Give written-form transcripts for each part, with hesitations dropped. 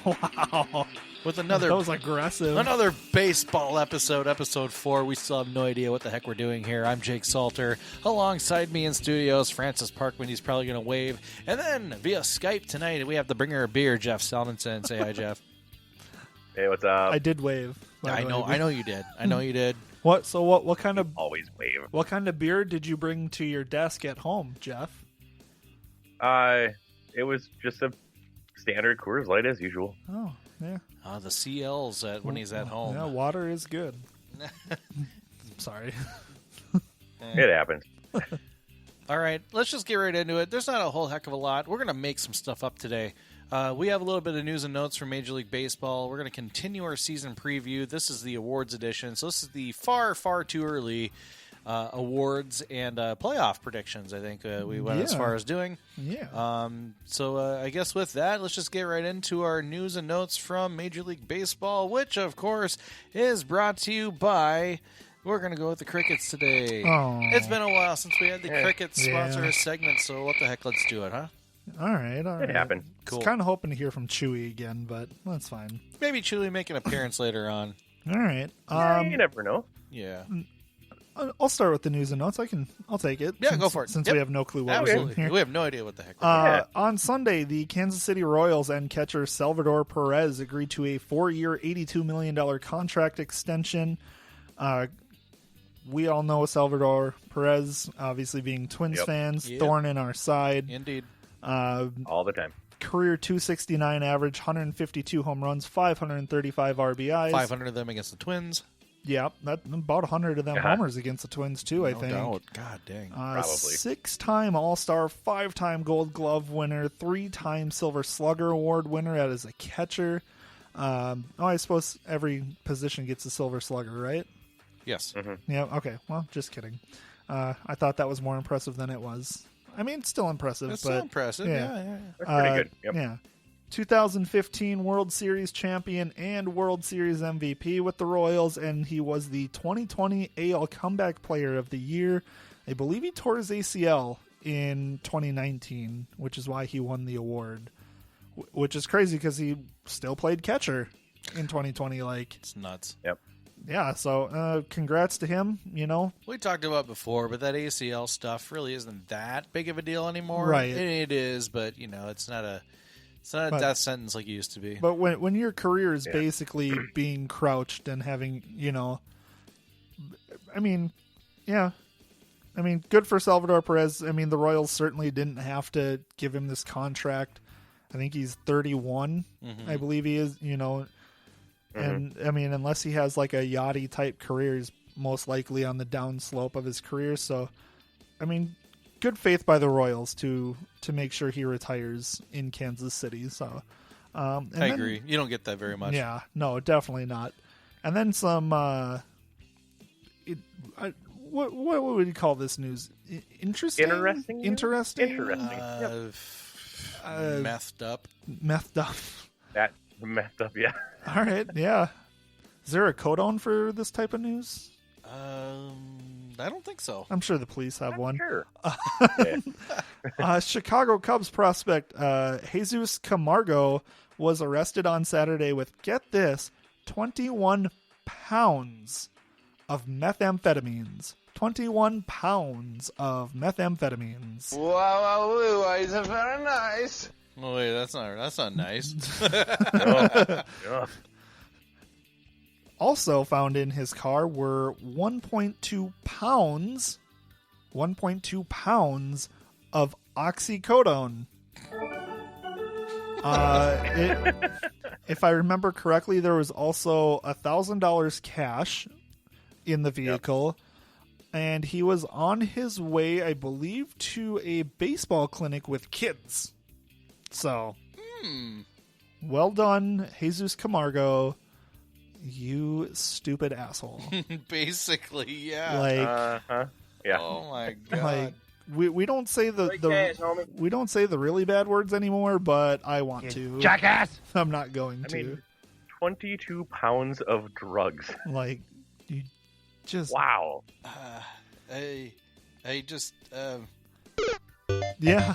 Wow. With another That was aggressive. Another baseball episode 4. We still have no idea what the heck we're doing here. I'm Jake Salter. Alongside me in studios, Francis Parkman. He's probably going to wave. And then via Skype tonight, we have the bringer of beer, Jeff Salmonson. Say hi, Jeff. Hey, what's up? I did wave. I know you did. I know you did. What? So what kind of Always wave. what kind of beer did you bring to your desk at home, Jeff? It was just a standard Coors Light as usual. Oh, yeah. The CLs when he's at home. Yeah, water is good. Sorry. It happens. All right, let's just get right into it. There's not a whole heck of a lot. We're going to make some stuff up today. We have a little bit of news and notes from Major League Baseball. We're going to continue our season preview. This is the awards edition, so this is the far, far too early awards and playoff predictions, I think we went as far as doing. Yeah. So I guess with that, let's just get right into our news and notes from Major League Baseball, which, of course, is brought to you by... We're going to go with the Crickets today. Oh. It's been a while since we had the Crickets sponsor a segment, so what the heck, let's do it, huh? All right. It happened. Cool. I was kind of hoping to hear from Chewy again, but that's fine. Maybe Chewy make an appearance later on. All right. You never know. Yeah. I'll start with the news and notes. I'll take it. Yeah, go for it. Since Yep. we have no clue what we're doing Absolutely. here. We have no idea what the heck we're doing. On Sunday, the Kansas City Royals and catcher Salvador Perez agreed to a 4-year, $82 million contract extension. We all know Salvador Perez, obviously being Twins fans, thorn in our side. Indeed. All the time. Career 269 average, 152 home runs, 535 RBIs. 500 of them against the Twins. Yeah, that about 100 of them homers against the Twins, too, I think. Doubt. God dang. Probably. 6-time All-Star, 5-time Gold Glove winner, 3-time Silver Slugger Award winner as a catcher. I suppose every position gets a Silver Slugger, right? Yes. Mm-hmm. Yeah, okay. Well, just kidding. I thought that was more impressive than it was. I mean, it's still impressive. It's but still impressive. Yeah. That's pretty good. Yep. Yeah. 2015 World Series champion and World Series MVP with the Royals, and he was the 2020 AL Comeback Player of the Year. I believe he tore his ACL in 2019, which is why he won the award, which is crazy because he still played catcher in 2020. It's nuts. Yep. Yeah, so congrats to him, We talked about it before, but that ACL stuff really isn't that big of a deal anymore. Right. It is, but, it's not a death sentence like it used to be. But when your career is basically being crouched and having, good for Salvador Perez. I mean, the Royals certainly didn't have to give him this contract. I think he's 31, I believe he is, And, I mean, unless he has like a Yachty-type career, he's most likely on the downslope of his career. So, I mean, good faith by the Royals to make sure he retires in Kansas City. So, I agree. You don't get that very much. Yeah, no, definitely not. And then some. What would you call this news? Interesting. Interesting. Methed up. Methed up. That messed up. Yeah. All right. Yeah. Is there a codon for this type of news? I don't think so. I'm sure the police have one. Sure. Chicago Cubs prospect Jesus Camargo was arrested on Saturday with, get this, 21 pounds of methamphetamines. 21 pounds of methamphetamines. Wow, it's very nice. Oh, wait, that's not nice. Also found in his car were 1.2 pounds of oxycodone. If I remember correctly, there was also $1,000 cash in the vehicle, and he was on his way, I believe, to a baseball clinic with kids. So, well done, Jesus Camargo. You stupid asshole. Basically, yeah. Like, yeah. Oh my god. like we don't say we don't say the really bad words anymore, but I want to. Jackass! I'm not going to. I mean, 22 pounds of drugs. Like, you just Wow. I just yeah.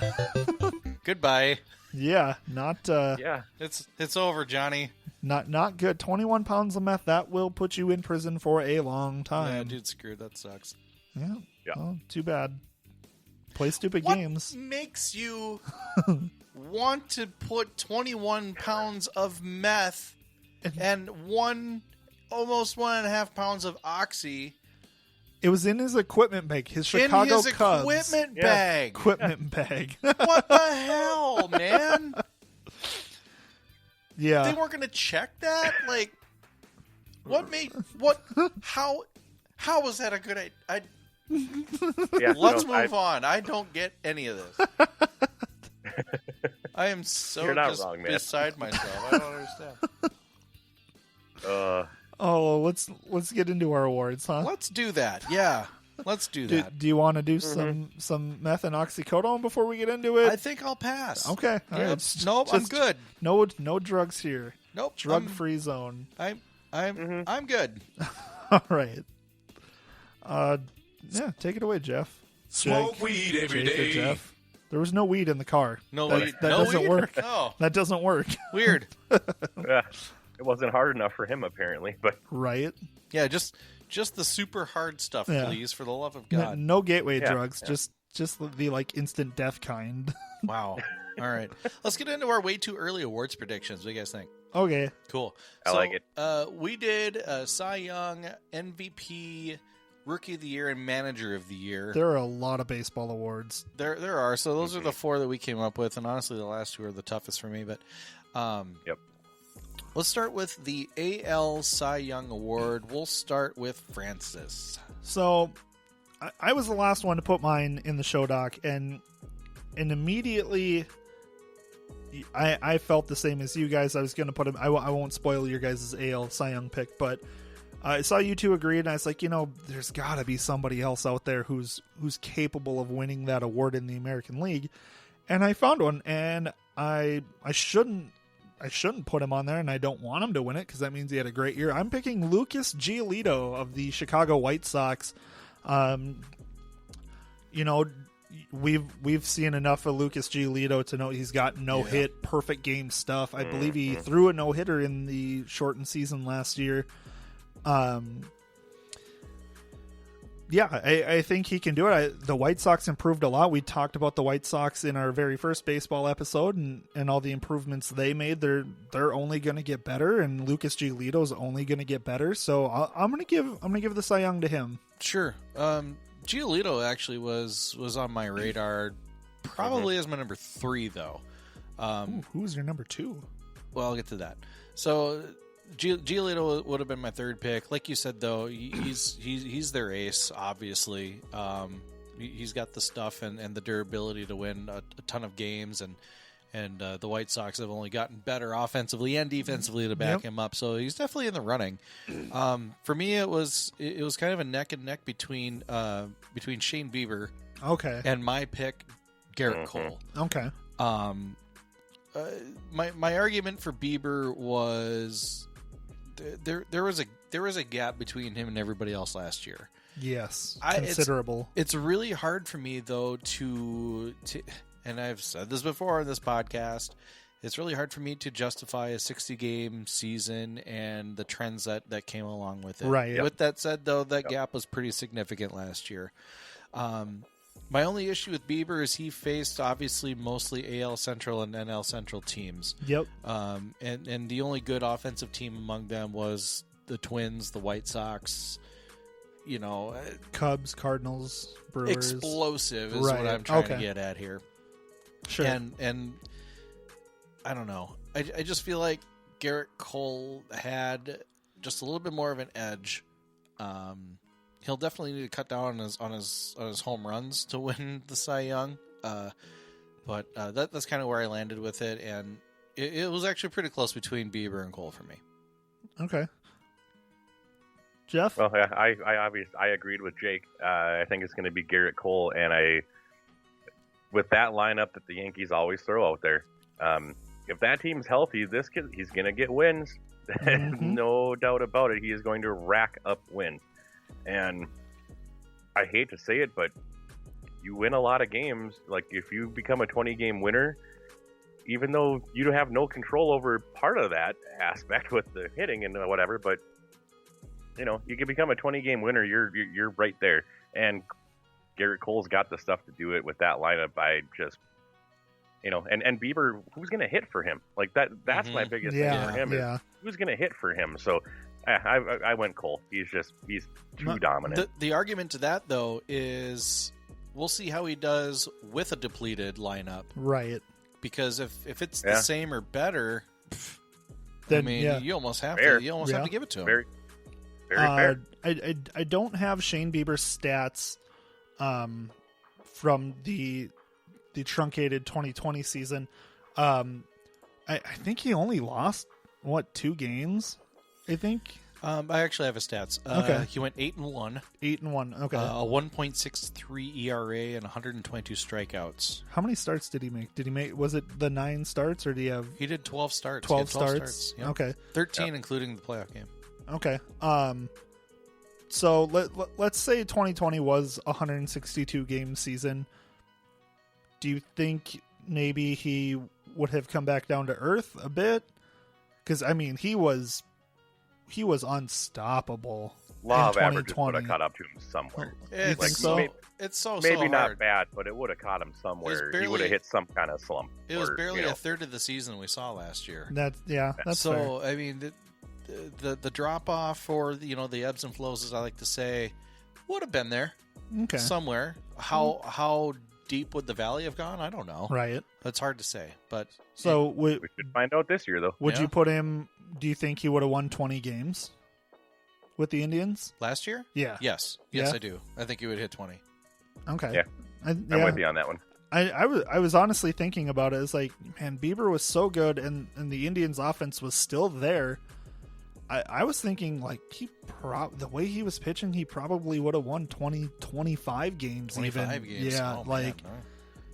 Goodbye. Yeah, not Yeah. It's over, Johnny. not good. 21 pounds of meth, that will put you in prison for a long time. Yeah, dude, screwed. That sucks. Yeah. Yeah. Well, too bad. Play stupid What games. makes you want to put 21 pounds of meth and almost 1.5 pounds of oxy It was in his equipment bag, his in Chicago his Cubs equipment Yeah. bag? equipment bag. What the hell, man? Yeah. They weren't going to check that? Like, how was that a good idea? Yeah. Let's no, move on. I don't get any of this. I am so You're not just wrong, man. beside myself. I don't understand. Oh, let's get into our awards, huh? Let's do that. Yeah, let's do that. Do you want to do some meth and oxycodone before we get into it? I think I'll pass. Okay. All Yep. right. Just- Nope, I'm just good. No drugs here. Nope. Drug-free zone. I'm good. All right. Yeah, take it away, Jeff. Smoke weed every Jake or day. Jeff. There was no weed in the car. No that, weed. That No doesn't weed? work. Oh, That doesn't work. weird. Yeah. It wasn't hard enough for him apparently, but Right? Yeah, just the super hard stuff, Yeah. please, for the love of No, God. no gateway Yeah, drugs. yeah. Just the like instant death kind. Wow. All right, let's get into our way too early awards predictions. What do you guys think? Okay. Cool. I like it. We did Cy Young, MVP, Rookie of the Year, and Manager of the Year. There are a lot of baseball awards. There are. So those are the four that we came up with, and honestly, the last two are the toughest for me. But Yep. Let's start with the AL Cy Young Award. We'll start with Francis. So I was the last one to put mine in the show doc, and immediately I felt the same as you guys. I was going to put him. I won't spoil your guys' AL Cy Young pick, but I saw you two agreed, and I was like, there's got to be somebody else out there who's capable of winning that award in the American League, and I found one, and I shouldn't put him on there, and I don't want him to win it because that means he had a great year. I'm picking Lucas Giolito of the Chicago White Sox. We've seen enough of Lucas Giolito to know he's got no-hit, perfect game stuff. I believe he threw a no-hitter in the shortened season last year. I think he can do it. The White Sox improved a lot. We talked about the White Sox in our very first baseball episode and all the improvements they made. They're only going to get better, and Lucas Giolito is only going to get better. So I'm going to give the Cy Young to him. Sure. Giolito actually was on my radar, probably as my number 3, though. Who's your number 2? Well, I'll get to that. So Giolito would have been my 3rd pick. Like you said, though, he's their ace, obviously. He's got the stuff and the durability to win a ton of games, and the White Sox have only gotten better offensively and defensively to back him up. So he's definitely in the running. For me, it was kind of a neck and neck between Shane Bieber and my pick, Garrett Cole. Okay. My argument for Bieber was there was a gap between him and everybody else last year. Yes, considerable. It's really hard for me though to and I've said this before on this podcast. It's really hard for me to justify a 60-game season and the trends that came along with it. Right. With that said, though, that gap was pretty significant last year. My only issue with Bieber is he faced obviously mostly AL Central and NL Central teams. Yep. And the only good offensive team among them was the Twins, the White Sox. Cubs, Cardinals, Brewers. Explosive is what I'm trying to get at here. Sure. And I don't know. I just feel like Garrett Cole had just a little bit more of an edge. He'll definitely need to cut down on his home runs to win the Cy Young. But that's kind of where I landed with it, and it was actually pretty close between Bieber and Cole for me. Okay. Jeff? Well, yeah, I agreed with Jake. I think it's going to be Garrett Cole, and with that lineup that the Yankees always throw out there, if that team's healthy, he's going to get wins. No doubt about it. He is going to rack up wins. And I hate to say it, but you win a lot of games. Like, if you become a 20-game winner, even though you have no control over part of that aspect with the hitting and whatever, but you can become a 20-game winner. You're right there, and Garrett Cole's got the stuff to do it with that lineup. I just, and Bieber, who's going to hit for him? Like that's my biggest thing for him is who's going to hit for him. So I went Cole. He's too dominant. The argument to that though is we'll see how he does with a depleted lineup, right? Because if it's the same or better, then you almost have to have to give it to him. Very fair. I don't have Shane Bieber's stats from the truncated 2020 season. I think he only lost 2 games. I think. I actually have his stats. Okay. He went 8-1. 8-1. Okay. A 1.63 ERA and 122 strikeouts. How many starts did he make? Was it the 9 starts or do you have? He did 12 starts. 12 starts. Yep. Okay. 13 including the playoff game. Okay. So let's say 2020 was a 162 game season. Do you think maybe he would have come back down to earth a bit? Because he was unstoppable. Law of averages would have caught up to him somewhere. It's so maybe not hard. bad, but it would have caught him somewhere. He would have hit some kind of slump. It was barely a third of the season we saw last year. That's so fair. The drop off or the ebbs and flows, as I like to say, would have been there somewhere. How deep would the valley have gone? I don't know. Right. That's hard to say. But so we should find out this year, though. Would you put him? Do you think he would have won 20 games with the Indians last year? Yeah. Yes, I do. I think he would hit 20. Okay. Yeah. I'm with you on that one. I was honestly thinking about it. It's like, man, Bieber was so good, and the Indians' offense was still there. I was thinking, like, the way he was pitching, he probably would have won 20, 25 games. 25 even. games. Yeah,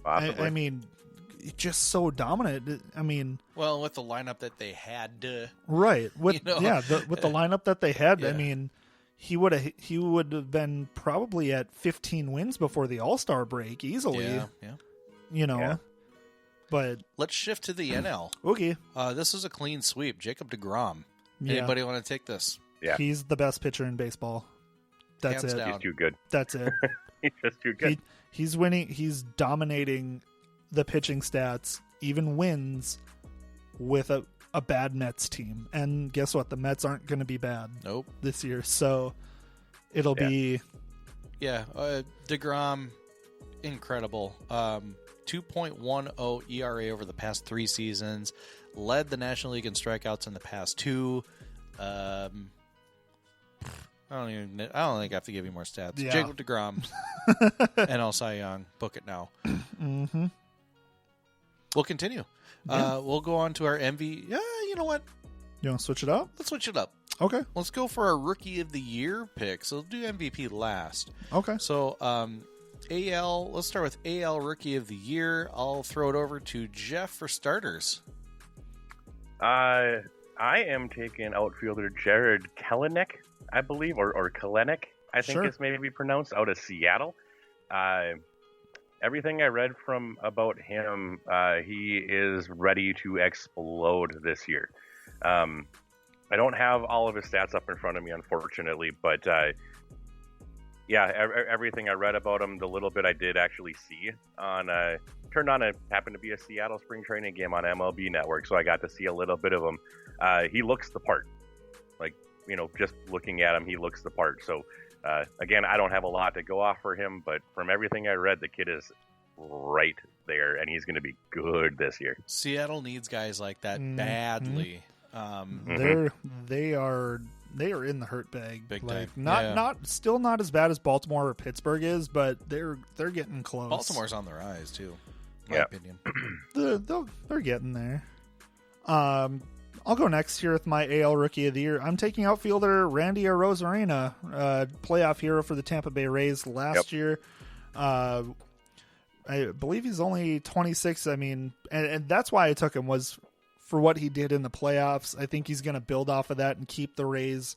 Possibly. Just so dominant. Well, with the lineup that they had to, right? With the lineup that they had, he would have been probably at 15 wins before the All-Star break easily. Yeah. But let's shift to the NL. Okay. This is a clean sweep. Jacob deGrom. Yeah. Anybody want to take this? Yeah. He's the best pitcher in baseball. That's Hands it. down. He's too good. That's it. He's just too good. He's winning. He's dominating the pitching stats, even wins with a bad Mets team. And guess what? The Mets aren't going to be bad this year. So it'll be... Yeah. DeGrom, incredible. 2.10 ERA over the past 3 seasons. Led the National League in strikeouts in the past 2. I don't think I have to give you more stats. Yeah. Jacob DeGrom, NL Cy Young. Book it now. Mm-hmm. We'll continue. Yeah. We'll go on to our MV. Yeah, you know what? You want to switch it up? Let's switch it up. Okay. Let's go for our Rookie of the Year pick. So we'll do MVP last. Okay. So AL. Let's start with AL Rookie of the Year. I'll throw it over to Jeff for starters. I am taking outfielder Jared Kelenic, I believe, or Kelenic, I think it's maybe pronounced, out of Seattle. Everything I read about him, he is ready to explode this year. I don't have all of his stats up in front of me, unfortunately, but everything I read about him, the little bit I did actually see on happened to be a Seattle spring training game on MLB Network, so I got to see a little bit of him. He looks the part. Just looking at him, he looks the part. So, again, I don't have a lot to go off for him, but from everything I read, the kid is right there, and he's going to be good this year. Seattle needs guys like that badly. They are in the hurt bag. Big time. Still not as bad as Baltimore or Pittsburgh is, but they're getting close. Baltimore's on the rise too, in my opinion. They're getting there. I'll go next here with my AL Rookie of the Year. I'm taking outfielder Randy Arozarena, playoff hero for the Tampa Bay Rays last year. I believe he's only 26. And that's why I took him, was for what he did in the playoffs. I think he's going to build off of that and keep the Rays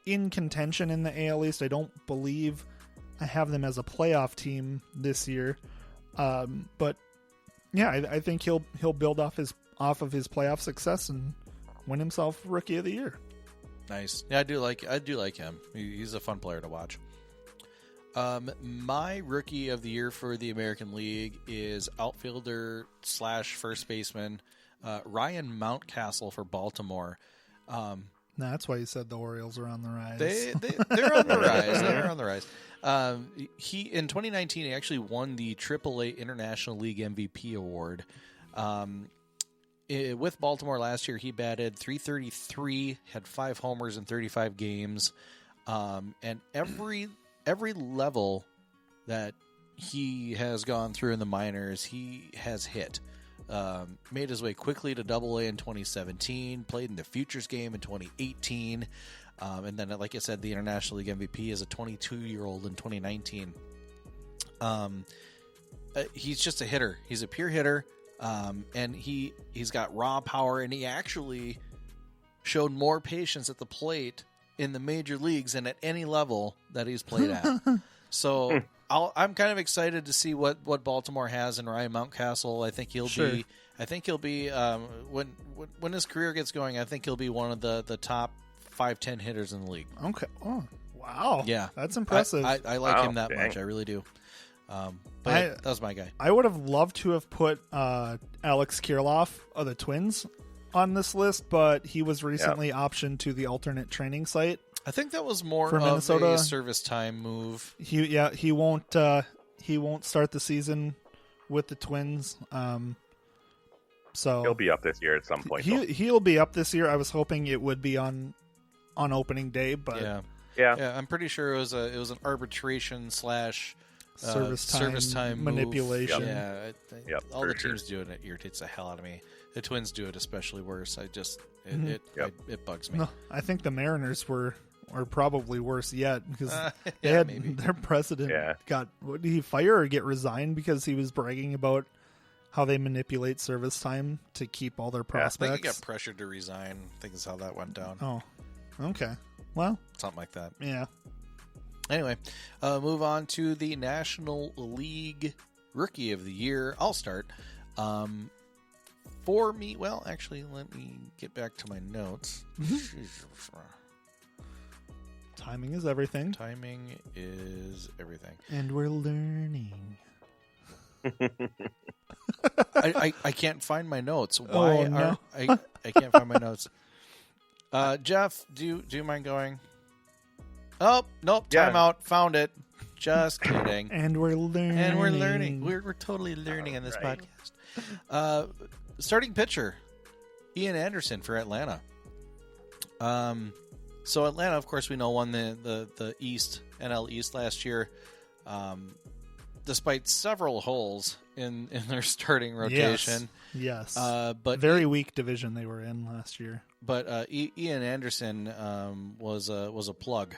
in contention in the AL East. I don't believe I have them as a playoff team this year. But Yeah, I think he'll build off of his playoff success and win himself Rookie of the Year. Nice. Yeah, I do like him. He's a fun player to watch. My Rookie of the Year for the American League is outfielder / first baseman Ryan Mountcastle for Baltimore. That's why you said the Orioles are on the rise. They're on the rise. They're on the rise. He in 2019 he actually won the AAA International League MVP award. With Baltimore last year, he batted .333, had 5 homers in 35 games, and every level that he has gone through in the minors, he has hit. Made his way quickly to AA in 2017, played in the Futures game in 2018, and then, like I said, the International League MVP as a 22-year-old in 2019. He's just a hitter. He's a pure hitter, and he's got raw power, and he actually showed more patience at the plate in the major leagues than at any level that he's played at. So I'm kind of excited to see what Baltimore has in Ryan Mountcastle. I think he'll be when his career gets going, I think he'll be one of the top 5-10 hitters in the league. Okay. Oh, wow. Yeah, that's impressive. I like him that much. I really do. That was my guy. I would have loved to have put Alex Kirilloff of the Twins on this list, but he was recently optioned to the alternate training site. I think that was more for of Minnesota. A service time move. He won't start the season with the Twins. So he'll be up this year at some point. He'll be up this year. I was hoping it would be on opening day, but yeah. I'm pretty sure it was an arbitration / service time manipulation. Move. Yeah, all the teams do it. And it irritates the hell out of me. The Twins do it especially worse. It bugs me. No, I think the Mariners were probably worse yet because maybe. Their president got, did he fire or get resigned because he was bragging about how they manipulate service time to keep all their prospects. I think he got pressured to resign. I think that's how that went down. Oh, okay. Well, something like that. Yeah. Anyway, move on to the National League Rookie of the Year. I'll start. For me, well, actually, let me get back to my notes. Timing is everything. Timing is everything. And we're learning. I can't find my notes. Why no. I can't find my notes. Jeff, do you mind going? Oh, nope, time out. Found it. Just kidding. And we're learning. We're totally learning on this podcast. Starting pitcher, Ian Anderson for Atlanta. So Atlanta, of course, we know won the East, NL East last year, despite several holes in their starting rotation. Yes. But very weak division they were in last year. But Ian Anderson was a plug.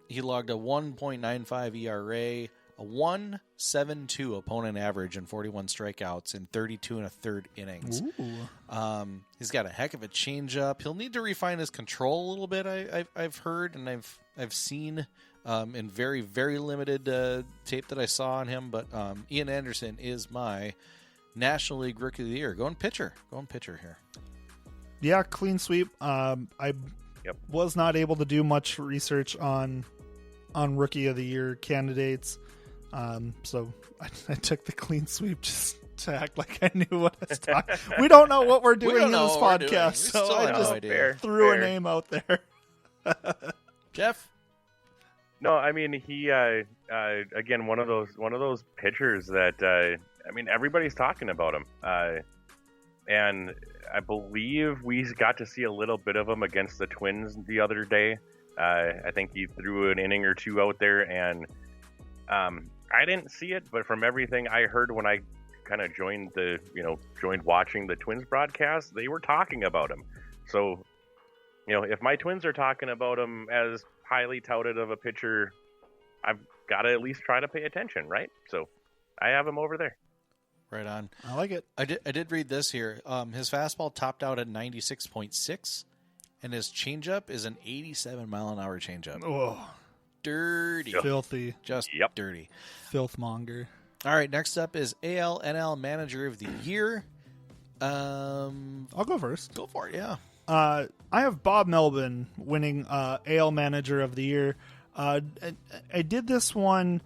He logged a 1.95 ERA, a 1.72 opponent average, and 41 strikeouts in 32 1/3 innings. Ooh. He's got a heck of a changeup. He'll need to refine his control a little bit. I've heard and I've seen in very, very limited tape that I saw on him. But Ian Anderson is my National League Rookie of the Year. Going pitcher here. Yeah, clean sweep. I was not able to do much research on Rookie of the Year candidates, so I took the clean sweep just to act like I knew what I was talking. We don't know what we're doing in this podcast, so I just threw a name out there. Jeff? No, I mean he again one of those pitchers that everybody's talking about him, and I believe we got to see a little bit of him against the Twins the other day. I think he threw an inning or two out there, and I didn't see it, but from everything I heard when I kind of joined watching the Twins broadcast, they were talking about him. So, if my Twins are talking about him as highly touted of a pitcher, I've got to at least try to pay attention, right? So, I have him over there. Right on. I like it. I did read this here. His fastball topped out at 96.6, and his changeup is an 87-mile-an-hour changeup. Oh, dirty, filthy, just dirty. Filthmonger. All right, next up is AL/NL Manager of the Year. I'll go first. Go for it, yeah. I have Bob Melvin winning AL Manager of the Year. I did this one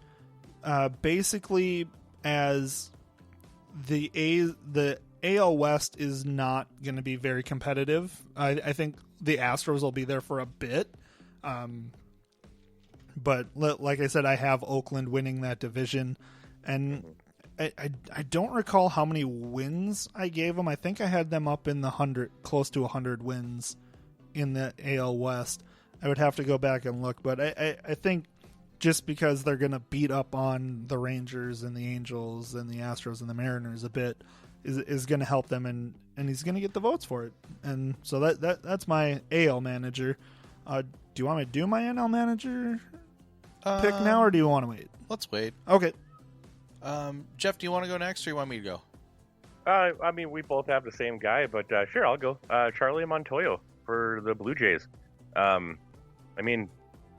basically as the AL West is not going to be very competitive. I think the Astros will be there for a bit. But like I said, I have Oakland winning that division. And I don't recall how many wins I gave them. I think I had them up in the 100, close to 100 wins in the AL West. I would have to go back and look, but I think just because they're going to beat up on the Rangers and the Angels and the Astros and the Mariners a bit is going to help them, and he's going to get the votes for it. And so that's my AL manager. Do you want me to do my NL manager pick now, or do you want to wait? Let's wait. Okay. Jeff, do you want to go next, or you want me to go? I mean, we both have the same guy, but sure, I'll go. Charlie Montoyo for the Blue Jays. I mean,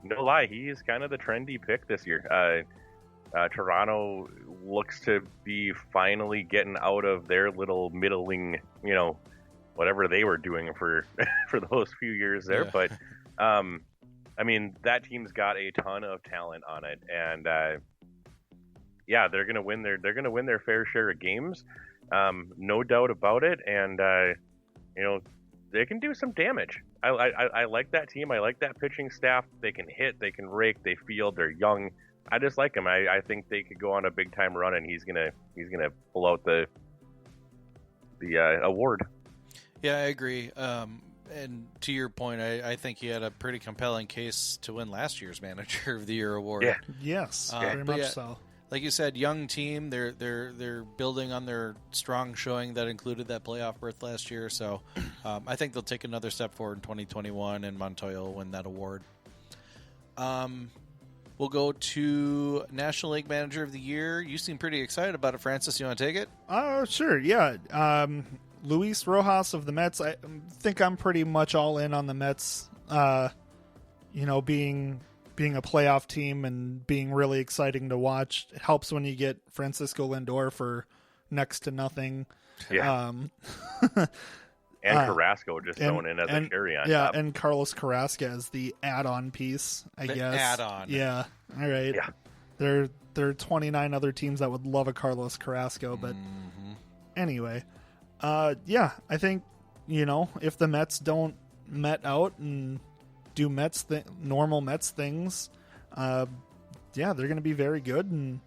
no lie, he's kind of the trendy pick this year. Toronto looks to be finally getting out of their little middling, whatever they were doing for for those few years there. Yeah. But I mean, that team's got a ton of talent on it, and yeah, they're gonna win their fair share of games, no doubt about it. And they can do some damage. I like that team. I like that pitching staff. They can hit, they can rake, they field, they're young. I just like him. I think they could go on a big time run, and he's gonna pull out the award. Yeah, I agree. And to your point, I think he had a pretty compelling case to win last year's Manager of the Year award. Yeah. Yes, very much so. Like you said, young team. They're building on their strong showing that included that playoff berth last year. So I think they'll take another step forward in 2021, and Montoya will win that award. We'll go to National League Manager of the Year. You seem pretty excited about it, Francis. You want to take it? Sure, yeah. Luis Rojas of the Mets. I think I'm pretty much all in on the Mets, being a playoff team and being really exciting to watch. It helps when you get Francisco Lindor for next to nothing. Yeah. And Carrasco just thrown in as a cherry on top. Yeah, and Carlos Carrasco as the add-on piece, I guess. Add-on. Yeah, all right. Yeah. There are 29 other teams that would love a Carlos Carrasco, but anyway. Yeah, I think, if the Mets don't Met out and do normal Mets things, yeah, they're going to be very good, and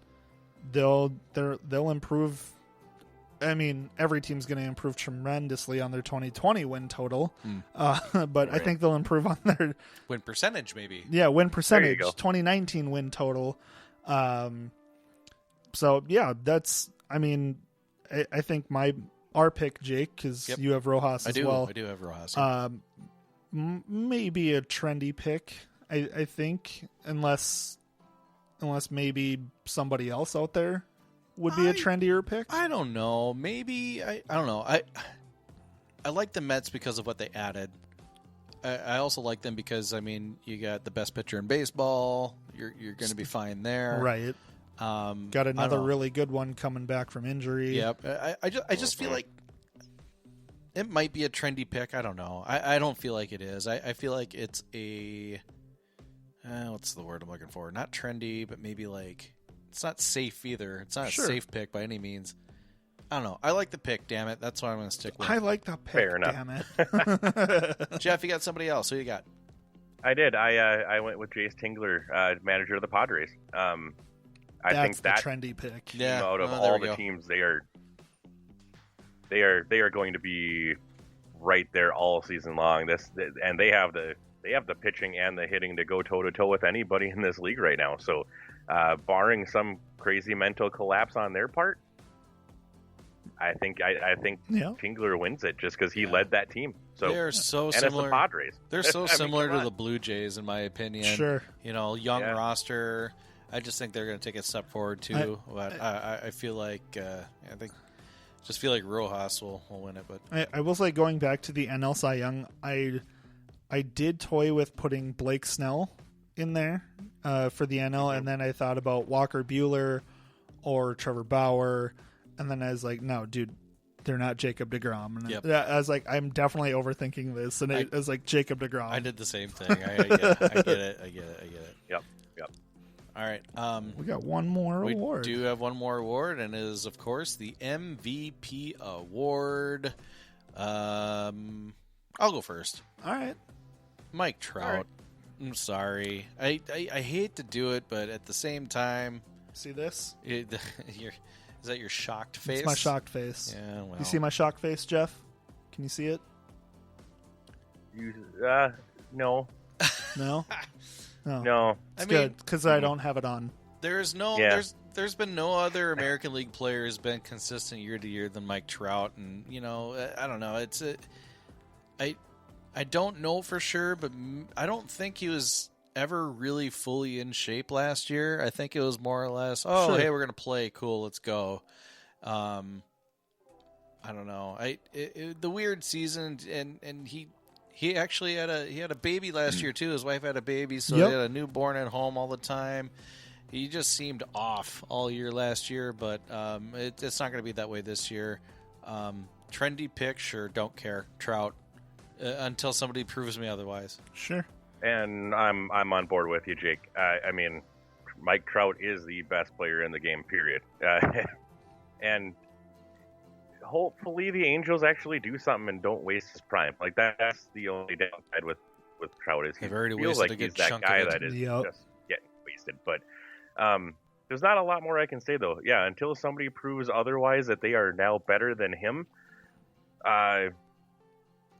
they'll improve. I mean, every team's going to improve tremendously on their 2020 win total, but right. I think they'll improve on their win percentage, maybe. Yeah, win percentage. 2019 win total. So yeah, that's. I mean, I think our pick, Jake, because you have Rojas as well. I do have Rojas. Maybe a trendy pick. I think, unless maybe somebody else out there would be a trendier pick. I don't know. Maybe I don't know. I like the Mets because of what they added. I also like them because you got the best pitcher in baseball. You're going to be fine there, right? Got another really good one coming back from injury. Yep. I just feel like it might be a trendy pick. I don't know. I don't feel like it is. I feel like it's a what's the word I'm looking for? Not trendy, but maybe like. It's not safe either. It's not a safe pick by any means. I don't know. I like the pick, damn it. That's what I'm going to stick with. I like the pick, Fair enough. Damn it. Jeff, you got somebody else. Who you got? I did. I went with Jace Tingler, manager of the Padres. I think that's the trendy pick. Yeah. Out of all the teams, they are going to be right there all season long. And they have the pitching and the hitting to go toe to toe with anybody in this league right now. So. Barring some crazy mental collapse on their part, I think Tingler wins it just because he led that team. So they're so and similar. It's the Padres. They're so similar to the Blue Jays, in my opinion. Sure, young roster. I just think they're going to take a step forward too. I feel like just feel like Rojas will win it. But I will say, going back to the NL Cy Young, I did toy with putting Blake Snell in there for the NL, and then I thought about Walker Buehler or Trevor Bauer. And then I was like, no, dude, they're not Jacob deGrom. And Yep. I was like, I'm definitely overthinking this. And I was like, Jacob deGrom. I did the same thing. I get it. Yep. All right. We got one more award. We do have one more award, and it is, of course, the MVP award. I'll go first. All right. Mike Trout. All right. I'm sorry. I hate to do it, but at the same time, See this? is that your shocked face? It's my shocked face. Yeah, well. You see my shocked face, Jeff? Can you see it? No. No? No. No. It's good, because I don't have it on. There's no Yeah. there's been no other American League player who's been consistent year to year than Mike Trout, and I don't know. I don't know for sure, but I don't think he was ever really fully in shape last year. I think it was more or less, Sure. hey, we're gonna play, cool, let's go. I don't know. The weird season, and he actually had a baby last year too. His wife had a baby, so Yep. he had a newborn at home all the time. He just seemed off all year last year, but it's not going to be that way this year. Trendy pick, sure, don't care. Trout, until somebody proves me otherwise. Sure. And I'm on board with you, Jake. I mean, Mike Trout is the best player in the game, period. And hopefully the Angels actually do something and don't waste his prime. Like that's the only downside with Trout is he They've already feels wasted like a good he's that chunk guy of it. that is Yep. just getting wasted. But there's not a lot more I can say though. Yeah, until somebody proves otherwise that they are now better than him. I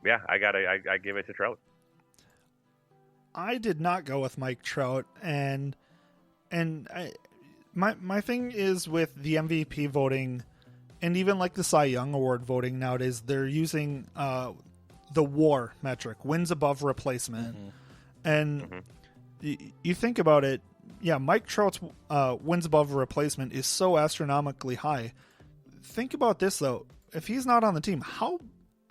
give it to Trout. I did not go with Mike Trout, and my thing is with the MVP voting, and even like the Cy Young Award voting nowadays, they're using the WAR metric, wins above replacement, and you think about it. Yeah, Mike Trout's wins above replacement is so astronomically high. Think about this though: if he's not on the team, how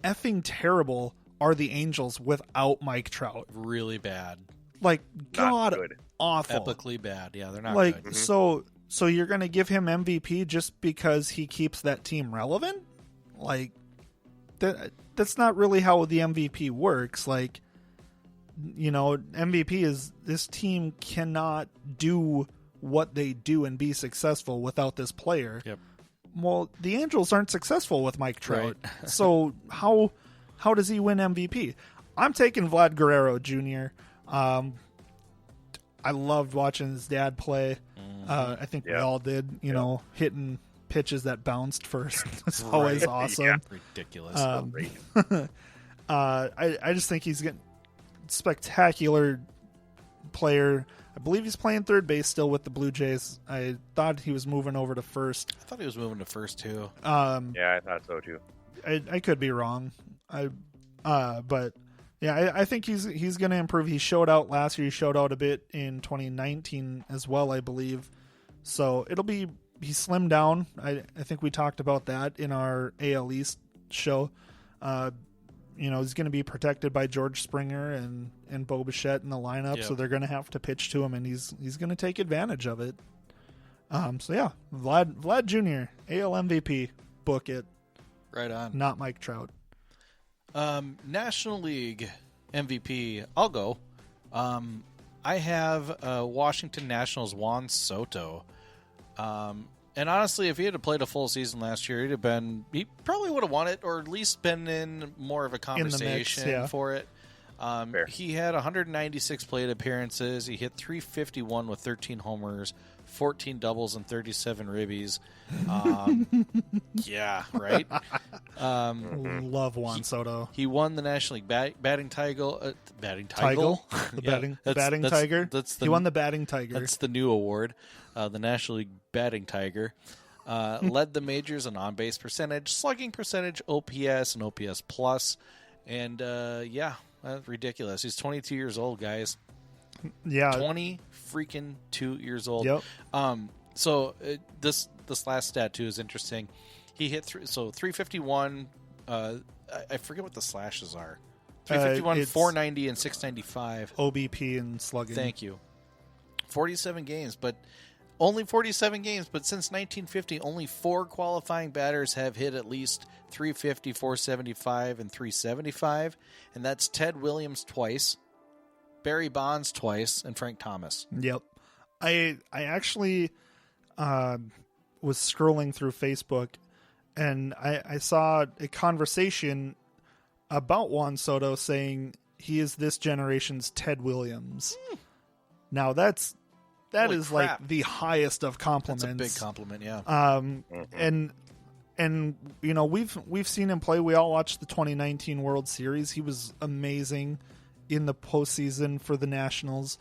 effing terrible are the Angels without Mike Trout? Really bad, Like, Not God, good. awful. epically bad. Yeah, they're not Like, good. so you're going to give him MVP just because he keeps that team relevant? Like, that's not really how the MVP works. Like, MVP is this team cannot do what they do and be successful without this player. Yep. Well, the Angels aren't successful with Mike Trout. Right. So how does he win MVP? I'm taking Vlad Guerrero Jr. I loved watching his dad play. I think we all did. Hitting pitches that bounced first. It's always awesome. Yeah. Ridiculous. I just think he's a spectacular player. I believe he's playing third base still with the Blue Jays. I thought he was moving over to first. I thought he was moving to first too. Yeah, I thought so too. I could be wrong. But yeah, I think he's going to improve. He showed out last year. He showed out a bit in 2019 as well, I believe. So he slimmed down. I think we talked about that in our AL East show. He's going to be protected by George Springer and Bo Bichette in the lineup, Yep. so they're going to have to pitch to him, and he's going to take advantage of it. So yeah, Vlad Jr. AL MVP, book it. Right on. Not Mike Trout. National League MVP, I'll go. I have Washington Nationals Juan Soto. And honestly, if he had played a full season last year, he probably would have won it, or at least been in more of a conversation yeah. for it. Fair. He had 196 plate appearances. He hit 351 with 13 homers, 14 doubles, and 37 ribbies. Yeah, right. Love Juan Soto. He won the National League batting title. Batting Tiger? title? The Yeah, batting tiger? He won the batting tiger. That's the new award, the National League batting tiger. Led the majors in on-base percentage, slugging percentage, OPS, and OPS plus. And, that's ridiculous. He's 22 years old, guys. Yeah. 20 freaking 2 years old. Yep. So this last stat, too, is interesting. He hit 351. I forget what the slashes are. 351, it's 490, and 695. OBP and slugging. Thank you. 47 games, but Only 47 games, but since 1950, only 4 qualifying batters have hit at least 350, 475, and 375. And that's Ted Williams twice, Barry Bonds twice, and Frank Thomas. Yep. I actually was scrolling through Facebook, and I saw a conversation about Juan Soto saying he is this generation's Ted Williams. Now that Holy is crap. like the highest of compliments. That's a big compliment, yeah. And you know, we've seen him play. We all watched the 2019 World Series. He was amazing in the postseason for the Nationals.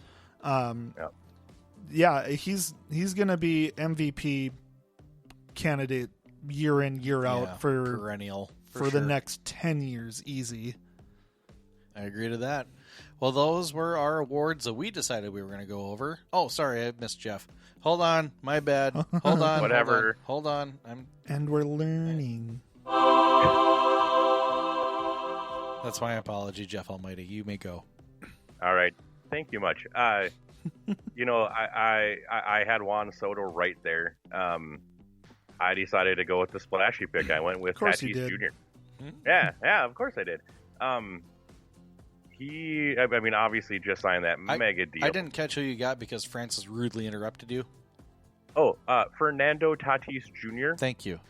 Yeah, he's gonna be MVP candidate year in, year out for perennial for sure. the next 10 years, easy. I agree to that. Well, those were our awards that we decided we were going to go over. Oh, sorry, I missed Jeff. Hold on, my bad. Hold on, Whatever. Hold on. And we're learning. That's my apology, Jeff Almighty. You may go. All right. Thank you much. You know, I had Juan Soto right there. I decided to go with the splashy pick. I went with course you Tatis did. Jr. Yeah, of course I did. I mean, obviously just signed that mega deal. I didn't catch who you got because Francis rudely interrupted you. Oh, Fernando Tatis Jr. Thank you.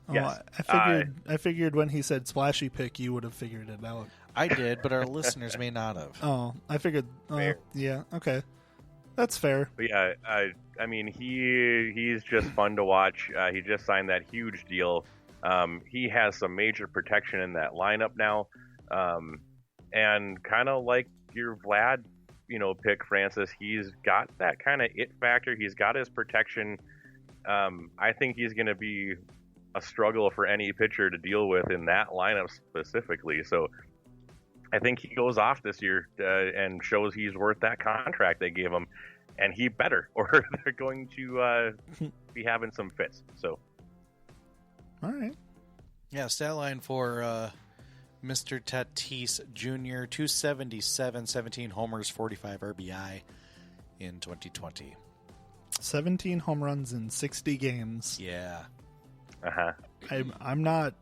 Oh, Yes. I figured when he said splashy pick, you would have figured it out. I did, but our listeners may not have. Oh, I figured. Fair. Yeah, okay, that's fair. But yeah, I mean, he's just fun to watch. He just signed that huge deal. He has some major protection in that lineup now, and kind of like your Vlad, pick, Francis. He's got that kind of it factor. He's got his protection. I think he's going to be a struggle for any pitcher to deal with in that lineup specifically. So I think he goes off this year and shows he's worth that contract they gave him, and he better, or they're going to be having some fits. So, All right. Yeah, stat line for Mr. Tatis Jr., 277, 17 homers, 45 RBI in 2020. 17 home runs in 60 games. Yeah. I'm not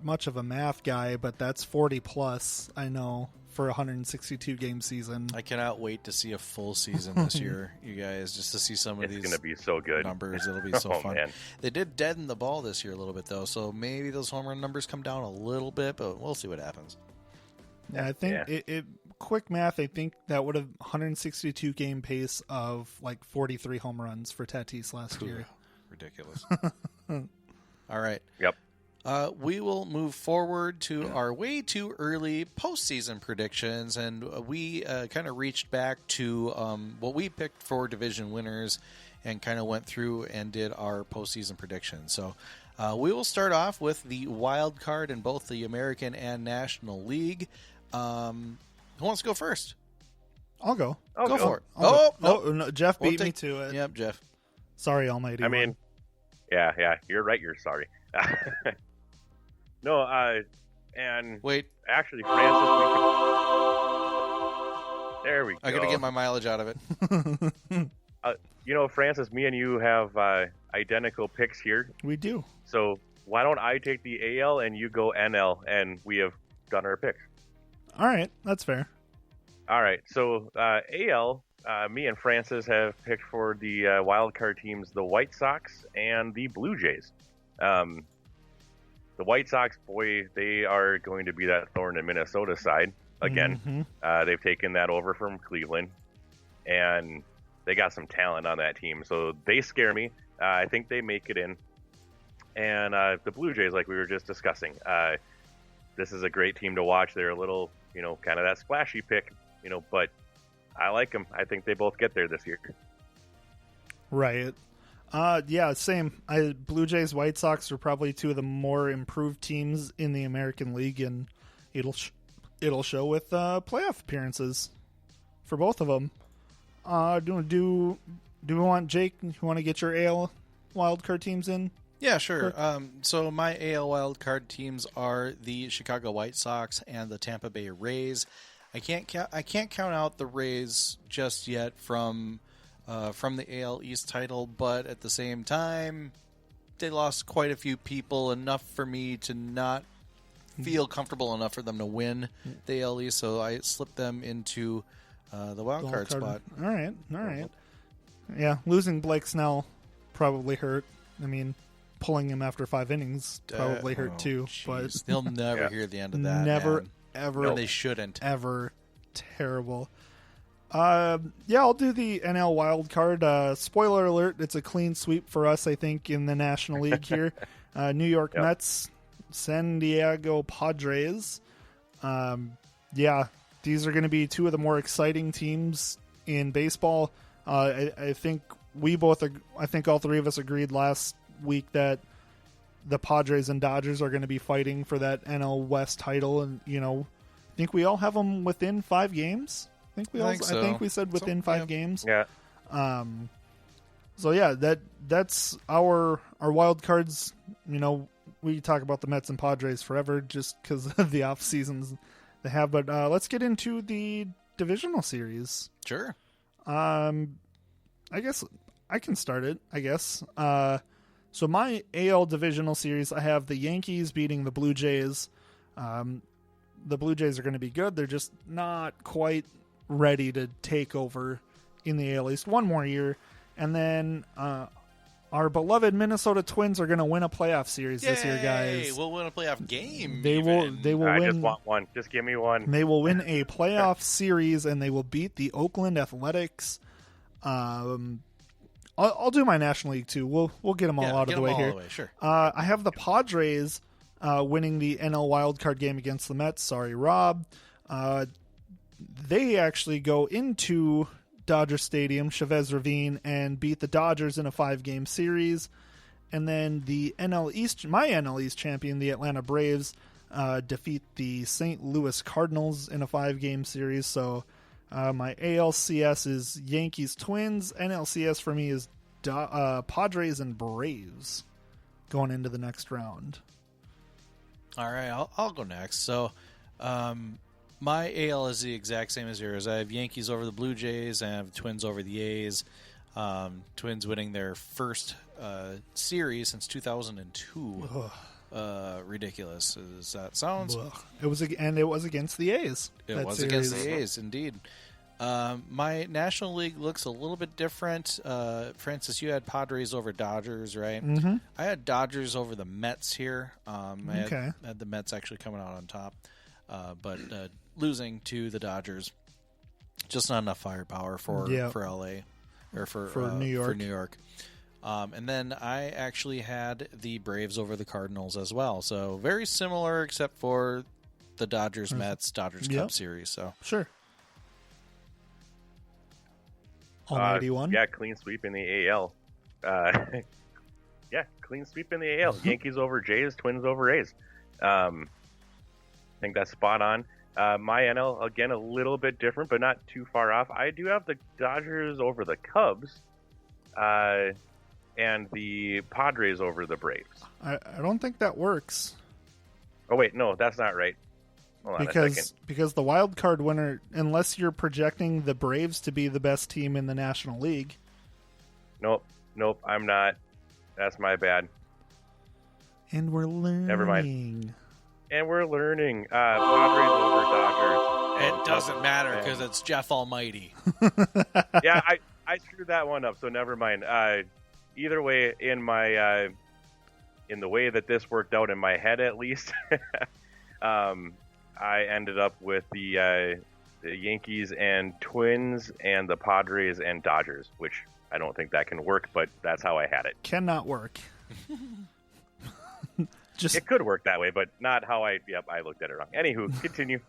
much of a math guy, but that's 40 plus. I know, for a 162 game season. I cannot wait to see a full season this year, you guys, just to see some of it's these going to be so good. numbers. It'll be so fun. Man. They did deaden the ball this year a little bit, though, so maybe those home run numbers come down a little bit, but we'll see what happens. Yeah, I think it quick math, I think that would have 162 game pace of like 43 home runs for Tatis last year. Ridiculous. All right. Yep. We will move forward to our way too early postseason predictions, and we kind of reached back to what we picked for division winners and kind of went through and did our postseason predictions. So we will start off with the wild card in both the American and National League. Who wants to go first? I'll go. Go for it. No, Jeff beat me to it. Yep, Jeff. Sorry, Almighty. I mean, yeah, you're right. You're sorry. No, and Wait. Actually, Francis, there we go. I got to get my mileage out of it. Francis, me and you have identical picks here. We do. So why don't I take the AL and you go NL, and we have done our picks. All right, that's fair. All right, so AL, me and Francis have picked for the wild card teams, the White Sox and the Blue Jays. The White Sox, boy, they are going to be that thorn in Minnesota side again. Mm-hmm. They've taken that over from Cleveland, and they got some talent on that team, so they scare me. I think they make it in. And the Blue Jays, like we were just discussing, this is a great team to watch. They're a little, kind of that splashy pick, but I like them. I think they both get there this year. Right. Yeah, same. Blue Jays, White Sox are probably two of the more improved teams in the American League, and it'll show with playoff appearances for both of them. Do we want Jake? You want to get your AL wildcard teams in? Yeah, sure. So my AL wildcard teams are the Chicago White Sox and the Tampa Bay Rays. I can't count out the Rays just yet from from the AL East title, but at the same time, they lost quite a few people, enough for me to not feel comfortable enough for them to win the AL East, so I slipped them into the wild card spot. All right. Yeah, losing Blake Snell probably hurt. I mean, pulling him after 5 innings probably hurt too. But they'll never hear the end of that. Never, man. ever. And they shouldn't. Ever. Terrible. Yeah, I'll do the NL wild card. Spoiler alert, it's a clean sweep for us, I think, in the National League here. New York Mets, San Diego Padres. Yeah, these are going to be 2 of the more exciting teams in baseball. I think I think all 3 of us agreed last week that the Padres and Dodgers are going to be fighting for that NL West title, and I think we all have them within 5 games. I think we said within 5 games. Yeah. So yeah, that's our wild cards. We talk about the Mets and Padres forever just because of the off seasons they have. But let's get into the divisional series. Sure. I guess I can start it. So my AL divisional series, I have the Yankees beating the Blue Jays. The Blue Jays are going to be good. They're just not quite ready to take over in the AL East one more year. And then our beloved Minnesota Twins are going to win a playoff series this year, guys. We'll win a playoff game. They will win. I just want one. Just give me one. They will win a playoff series, and they will beat the Oakland Athletics. I'll do my National League too. We'll get them all out of the way here. Sure. I have the Padres winning the NL wildcard game against the Mets. Sorry, Rob. They actually go into Dodger Stadium, Chavez Ravine, and beat the Dodgers in a 5-game series. And then the my NL East champion, the Atlanta Braves, defeat the St. Louis Cardinals in a 5-game series. So my ALCS is Yankees Twins. NLCS for me is Padres and Braves going into the next round. All right, I'll go next. So my AL is the exact same as yours. I have Yankees over the Blue Jays. I have Twins over the A's. Twins winning their first series since 2002. Ridiculous as that sounds. It was against the A's. It was against the A's, indeed. My National League looks a little bit different. Francis, you had Padres over Dodgers, right? Mm-hmm. I had Dodgers over the Mets here. I had the Mets actually coming out on top, but losing to the Dodgers. Just not enough firepower for LA or for New York. And then I actually had the Braves over the Cardinals as well. So very similar, except for the Dodgers-Mets, Dodgers-Cubs series. So sure. On 81? Yeah, clean sweep in the AL. Clean sweep in the AL. Yankees over Jays, Twins over A's. I think that's spot on. My NL, again, a little bit different, but not too far off. I do have the Dodgers over the Cubs. And the Padres over the Braves. I don't think that works. Oh, wait, no, that's not right. Hold on a second. Because the wild card winner, unless you're projecting the Braves to be the best team in the National League. Nope, I'm not. That's my bad. And we're learning. Never mind. And we're learning. Padres over Dodgers. It doesn't matter because it's Jeff Almighty. Yeah, I screwed that one up, so never mind. Either way, in my in the way that this worked out in my head, at least, I ended up with the Yankees and Twins and the Padres and Dodgers, which I don't think that can work, but that's how I had it. Cannot work. It could work that way, but not how I looked at it wrong. Anywho, continue.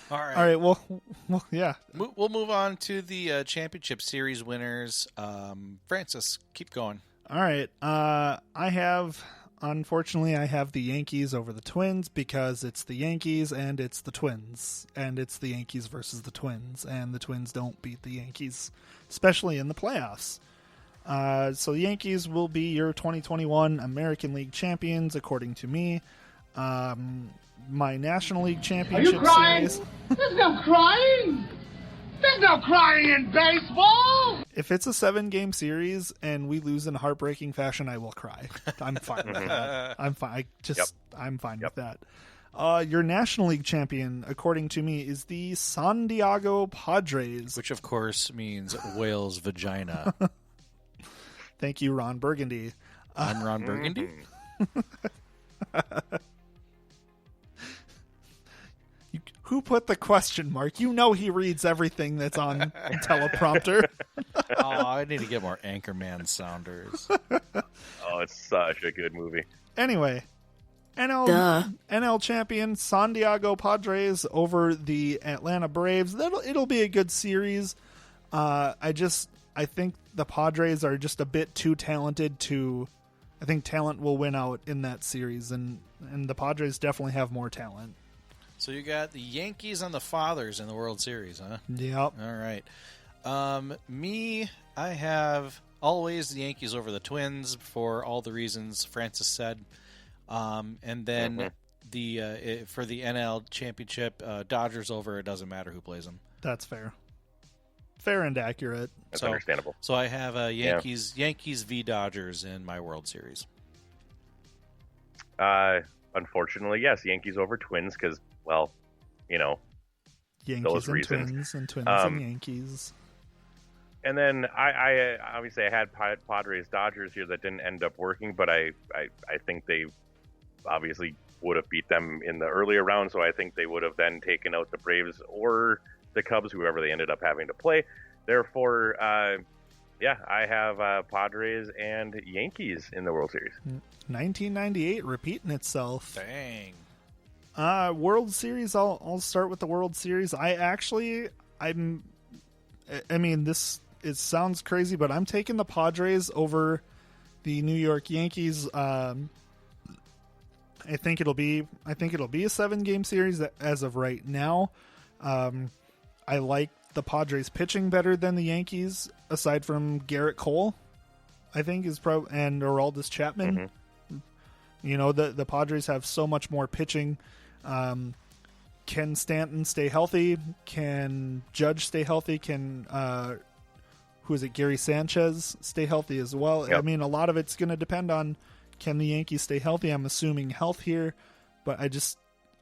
All right. All right. Well, yeah. We'll move on to the championship series winners. Francis, keep going. All right. Unfortunately, I have the Yankees over the Twins because it's the Yankees and it's the Twins. And it's the Yankees versus the Twins. And the Twins don't beat the Yankees, especially in the playoffs. So the Yankees will be your 2021 American League champions, according to me. My National League championship series. There's no crying. There's no crying in baseball! If it's a 7-game series and we lose in heartbreaking fashion, I will cry. I'm fine with that. I'm fine. I'm fine with that. Your National League champion, according to me, is the San Diego Padres. Which, of course, means whale's vagina. Thank you, Ron Burgundy. I'm Ron Burgundy? Who put the question mark? You know he reads everything that's on teleprompter. I need to get more Anchorman sounders. Oh, it's such a good movie. Anyway, NL champion San Diego Padres over the Atlanta Braves. It'll be a good series. I think the Padres are just a bit too talented to. I think talent will win out in that series, and the Padres definitely have more talent. So you got the Yankees and the Fathers in the World Series, huh? Yep. All right. I have always the Yankees over the Twins for all the reasons Francis said. And then for the NL Championship, Dodgers over. It doesn't matter who plays them. That's fair. Fair and accurate. That's understandable. So I have Yankees v. Dodgers in my World Series. Unfortunately, yes, Yankees over Twins because, well, Yankees those and reasons. Twins and Twins and Yankees. And then I obviously I had Padres Dodgers here that didn't end up working, but I think they obviously would have beat them in the earlier round, so I think they would have then taken out the Braves or the Cubs, whoever they ended up having to play. Therefore, I have Padres and Yankees in the World Series. 1998 repeating itself. Dang. World Series. I'll start with the World Series. It sounds crazy, but I'm taking the Padres over the New York Yankees. I think it'll be a 7-game series as of right now. I like the Padres pitching better than the Yankees, aside from Garrett Cole, I think and Aroldis Chapman. Mm-hmm. The Padres have so much more pitching. Can Stanton stay healthy? Can Judge stay healthy? Can Gary Sanchez stay healthy as well? Yep. I mean, a lot of it's going to depend on can the Yankees stay healthy. I'm assuming health here, but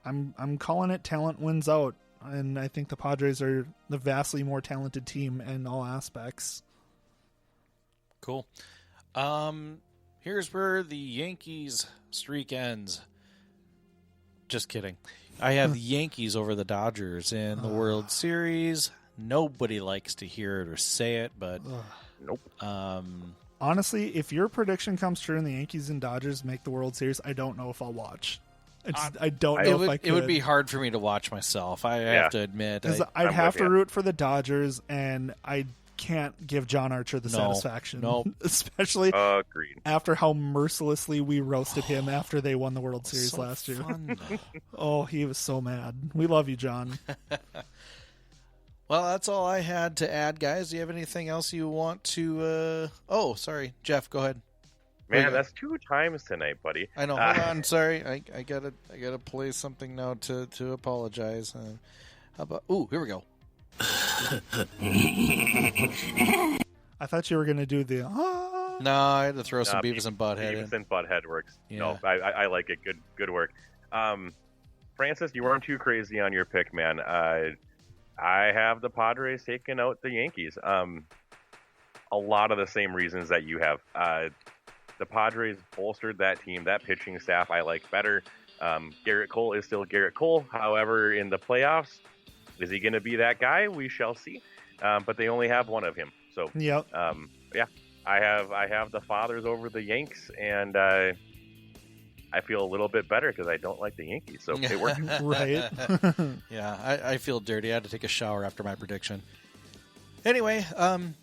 I'm calling it talent wins out, and I think the Padres are the vastly more talented team in all aspects. Cool. Here's where the Yankees streak ends. Just kidding. I have the Yankees over the Dodgers in the World Series. Nobody likes to hear it or say it, but nope. Honestly, if your prediction comes true and the Yankees and Dodgers make the World Series, I don't know if I'll watch. I don't know if I could. It would be hard for me to watch myself. I have to admit. I'd have to root for the Dodgers, and I can't give John Archer the satisfaction. No. Especially Agreed. after how mercilessly we roasted him after they won the World Series last year. Oh, he was so mad. We love you, John. Well, that's all I had to add, guys. Do you have anything else you want to... Oh, sorry. Jeff, go ahead. Man, that's 2 times tonight, buddy. I know. Hold on. Sorry. I gotta play something now to apologize. How about... Ooh, here we go. I thought you were going to do the... No, I had to throw some Beavis and Butthead in. Beavis and Butthead works. Yeah. No, I like it. Good work. Francis, you weren't too crazy on your pick, man. I have the Padres taking out the Yankees. A lot of the same reasons that you have. The Padres bolstered that team. That pitching staff I like better. Garrett Cole is still Garrett Cole. However, in the playoffs, is he going to be that guy? We shall see. But they only have one of him. So, Yep. I have the Fathers over the Yanks, and I feel a little bit better because I don't like the Yankees. So it worked. Right. Yeah, I feel dirty. I had to take a shower after my prediction. Anyway,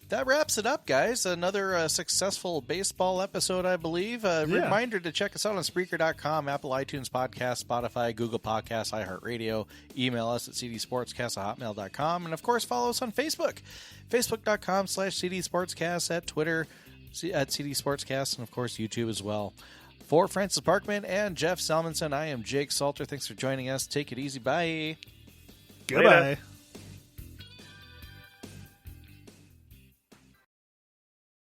that wraps it up, guys. Another successful baseball episode, I believe. Reminder to check us out on Spreaker.com, Apple iTunes Podcast, Spotify, Google Podcasts, iHeartRadio. Email us at cdsportscast@hotmail.com. And, of course, follow us on Facebook. Facebook.com/cdsportscast, at Twitter at cdsportscast, and, of course, YouTube as well. For Francis Parkman and Jeff Salmonson, I am Jake Salter. Thanks for joining us. Take it easy. Bye. Goodbye. Later.